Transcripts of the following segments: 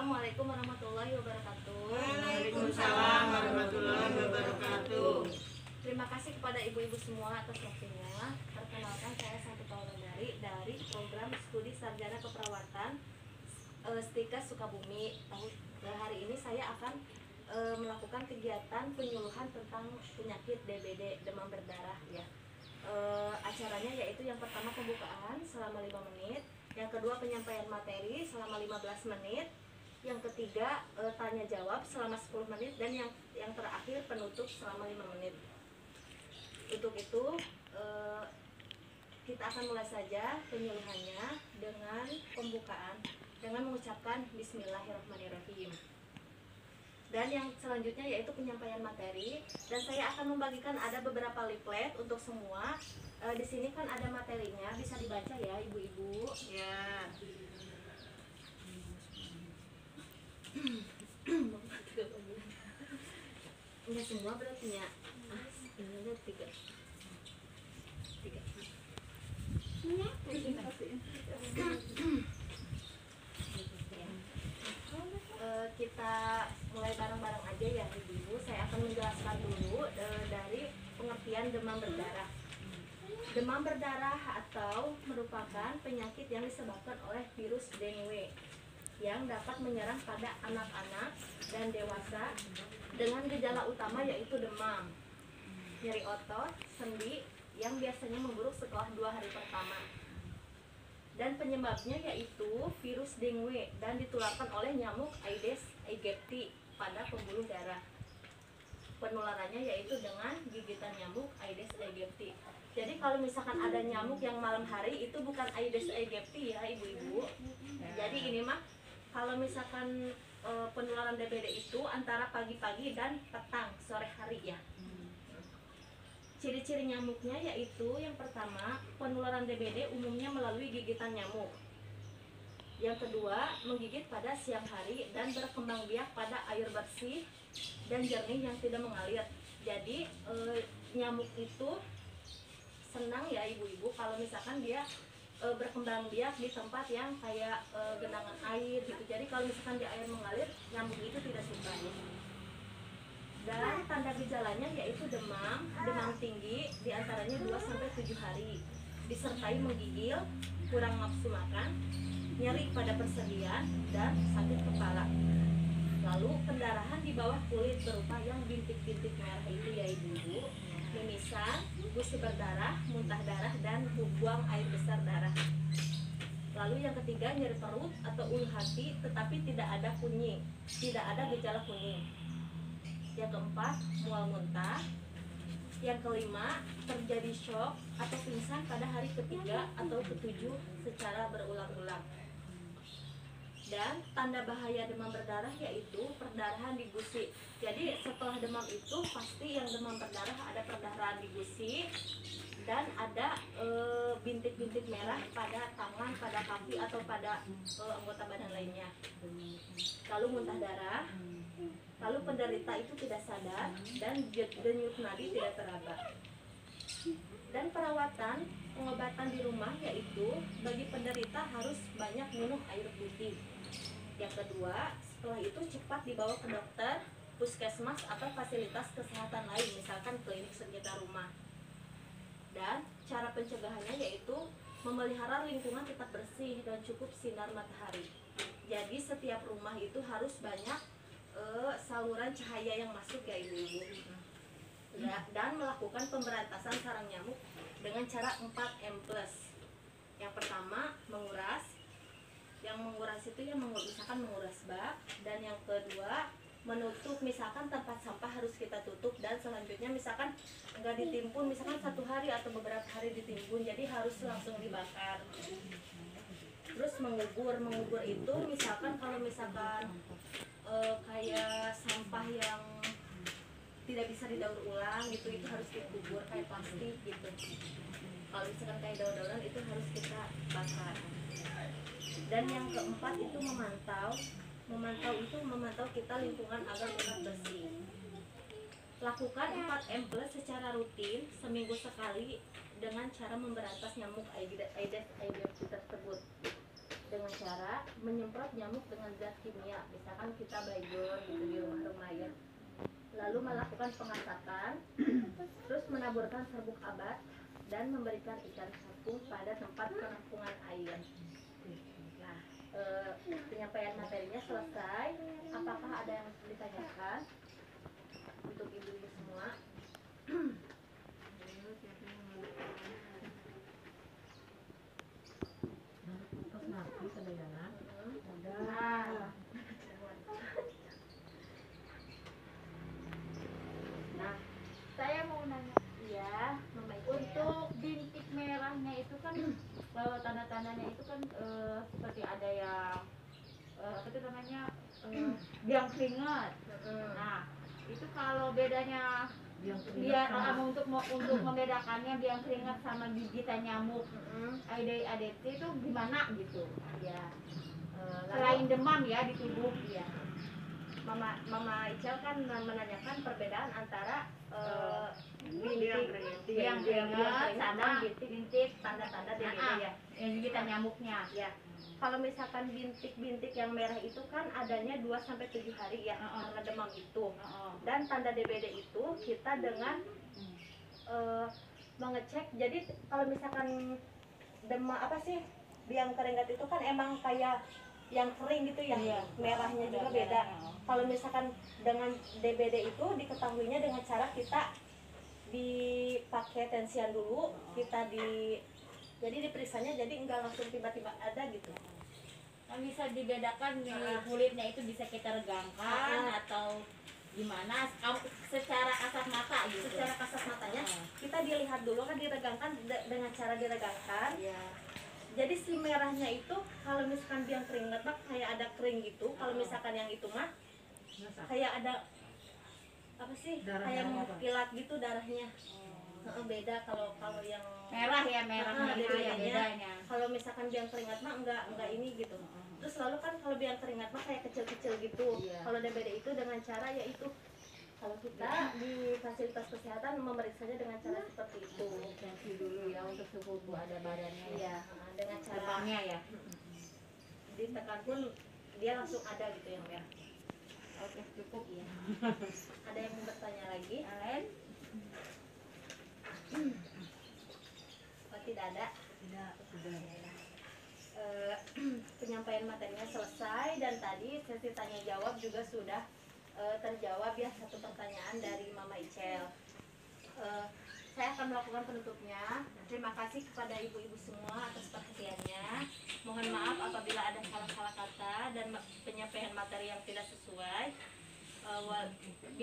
Assalamualaikum warahmatullahi wabarakatuh. Waalaikumsalam warahmatullahi wabarakatuh. Terima kasih kepada ibu-ibu semua atas waktunya. Perkenalkan, saya Santi Paulandari dari program studi sarjana keperawatan STIKA Sukabumi. Hari ini saya akan melakukan kegiatan penyuluhan tentang penyakit DBD, demam berdarah ya. Acaranya yaitu yang pertama pembukaan selama 5 menit, yang kedua penyampaian materi selama 15 menit, yang ketiga tanya jawab selama 10 menit, dan yang terakhir penutup selama 5 menit. Untuk itu kita akan mulai saja penyuluhannya dengan pembukaan dengan mengucapkan Bismillahirrahmanirrahim. Dan yang selanjutnya yaitu penyampaian materi, dan saya akan membagikan ada beberapa leaflet untuk semua. Di sini kan ada materinya, bisa dibaca ya ibu-ibu. Ya. Enggak semua berarti ya. Ini ada tiga. Kita mulai bareng-bareng aja ya ibu-ibu. Saya akan menjelaskan dulu dari pengertian demam berdarah. Demam berdarah atau merupakan penyakit yang disebabkan oleh virus dengue yang dapat menyerang pada anak-anak dan dewasa dengan gejala utama yaitu demam, nyeri otot, sendi yang biasanya memburuk setelah 2 hari pertama. Dan penyebabnya yaitu virus dengue dan ditularkan oleh nyamuk Aedes aegypti pada pembuluh darah. Penularannya yaitu dengan gigitan nyamuk Aedes aegypti. Jadi kalau misalkan ada nyamuk yang malam hari itu bukan Aedes aegypti ya ibu-ibu. Jadi ini mah kalau misalkan penularan DBD itu antara pagi-pagi dan petang sore hari ya. Ciri-ciri nyamuknya yaitu yang pertama, penularan DBD umumnya melalui gigitan nyamuk. Yang kedua, menggigit pada siang hari dan berkembang biak pada air bersih dan jernih yang tidak mengalir. Jadi nyamuk itu senang ya ibu-ibu kalau misalkan dia berkembang biak di tempat yang kayak genangan air gitu. Jadi kalau misalkan di air mengalir, nyamuk itu tidak suka. Dan tanda gejalanya yaitu demam tinggi diantaranya 2-7 hari, disertai menggigil, kurang nafsu makan, nyeri pada persendian, dan sakit kepala. Lalu pendarahan di bawah kulit berupa yang bintik-bintik merah itu ya ibu-ibu, mimisan, gusi berdarah, muntah darah, dan buang air besar darah. Lalu yang ketiga nyeri perut atau ulu hati tetapi tidak ada kunying, tidak ada gejala kunying. Yang keempat, mual muntah. Yang kelima, terjadi shock atau pingsan pada hari ketiga atau ketujuh secara berulang-ulang. Dan tanda bahaya demam berdarah yaitu perdarahan di gusi. Jadi setelah demam itu pasti yang demam berdarah ada perdarahan di gusi dan ada bintik-bintik merah pada tangan, pada kaki atau pada anggota badan lainnya. Lalu muntah darah. Lalu penderita itu tidak sadar dan denyut nadi tidak teraba. Dan perawatan pengobatan di rumah yaitu bagi penderita harus banyak minum air putih. Yang kedua, setelah itu cepat dibawa ke dokter, puskesmas atau fasilitas kesehatan lain, misalkan klinik sekitar rumah. Dan cara pencegahannya yaitu memelihara lingkungan tetap bersih dan cukup sinar matahari. Jadi setiap rumah itu harus banyak saluran cahaya yang masuk ya ibu-ibu. Dan melakukan pemberantasan sarang nyamuk dengan cara 4M+. Yang pertama, menguras. Yang menguras itu yang misalkan menguras bak. Dan yang kedua, menutup, misalkan tempat sampah harus kita tutup. Dan selanjutnya misalkan enggak ditimbun, misalkan 1 hari atau beberapa hari ditimbun, jadi harus langsung dibakar. Terus mengubur itu misalkan kalau misalkan kayak sampah yang tidak bisa didaur ulang gitu, itu harus dikubur kayak plastik gitu. Kalau misalkan kayak daur-dauran itu harus kita bakar. Dan yang keempat itu memantau kita lingkungan agar tetap bersih. Lakukan 4M+ secara rutin seminggu sekali dengan cara memberantas nyamuk Aedes aegypti tersebut. dengan cara menyemprot nyamuk dengan zat kimia, misalkan kita baygon gitu di rumah-rumah ya. Lalu melakukan pengasapan, terus menaburkan serbuk abad dan memberikan ikan capung pada tempat penampungan air. Nah, penyampaian materinya selesai. Apakah ada yang ditanyakan untuk ibu-ibu semua? Nah, saya mau nanya, Iya, Mama Ica. untuk bintik merahnya itu kan tanda-tandanya itu kan seperti ada yang apa itu namanya biang keringat. Nah, itu kalau bedanya biar untuk membedakannya biang keringat sama gigitan nyamuk ADT itu gimana gitu? Ya. Selain demam ya di tubuh ya. Mama Ica kan menanyakan perbedaan antara Biang keringat sama bintik tanda-tanda DBD ya. gigitan nyamuknya. Ya. Kalau misalkan bintik-bintik yang merah itu kan adanya 2-7 hari ya karena demam itu. Dan tanda DBD itu kita dengan mengecek. Jadi kalau misalkan demam apa sih biang keringat itu kan emang kayak yang kering gitu ya, Iya. merahnya juga beda. Kalau misalkan dengan DBD itu diketahuinya dengan cara kita dipakai tensian dulu, jadi diperiksanya jadi enggak langsung tiba-tiba ada gitu. Kan bisa dibedakan nih kulitnya itu bisa kita regangkan atau gimana secara kasat mata gitu. Secara kasat matanya kita dilihat dulu kan diregangkan dengan cara diregangkan. Iya. Jadi si merahnya itu kalau misalkan biang keringat mah kayak ada kering gitu. Kalau misalkan yang itu mah kayak ada apa sih? Kayak mengkilat gitu darahnya. Beda kalau yang Merah ya, merahnya itu ya bedanya. Kalau misalkan biang keringat mah enggak ini gitu. Terus lalu kan kalau biang keringat mah kayak kecil-kecil gitu. Iya. Kalau DBD itu dengan cara yaitu kalau kita di fasilitas kesehatan memeriksanya dengan cara seperti itu. Tensi dulu ya untuk suhu tubuh ada badannya ya. Iya, dengan cara Lebamnya ya. ditekan pun dia langsung ada gitu yang merah. Oke, cukup ya. Ada yang mau bertanya lagi? Lain? Oh, tidak ada. Tidak, sudah. Penyampaian materinya selesai dan tadi sesi tanya jawab juga sudah terjawab ya satu pertanyaan dari Mama Icel. Saya akan melakukan penutupnya. Terima kasih kepada ibu-ibu semua atas perhatiannya. Mohon maaf apabila ada salah-salah kata dan penyampaian materi yang tidak sesuai.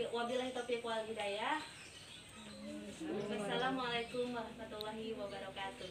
Wabillahi taufiq wal hidayah. Wassalamualaikum warahmatullahi wabarakatuh.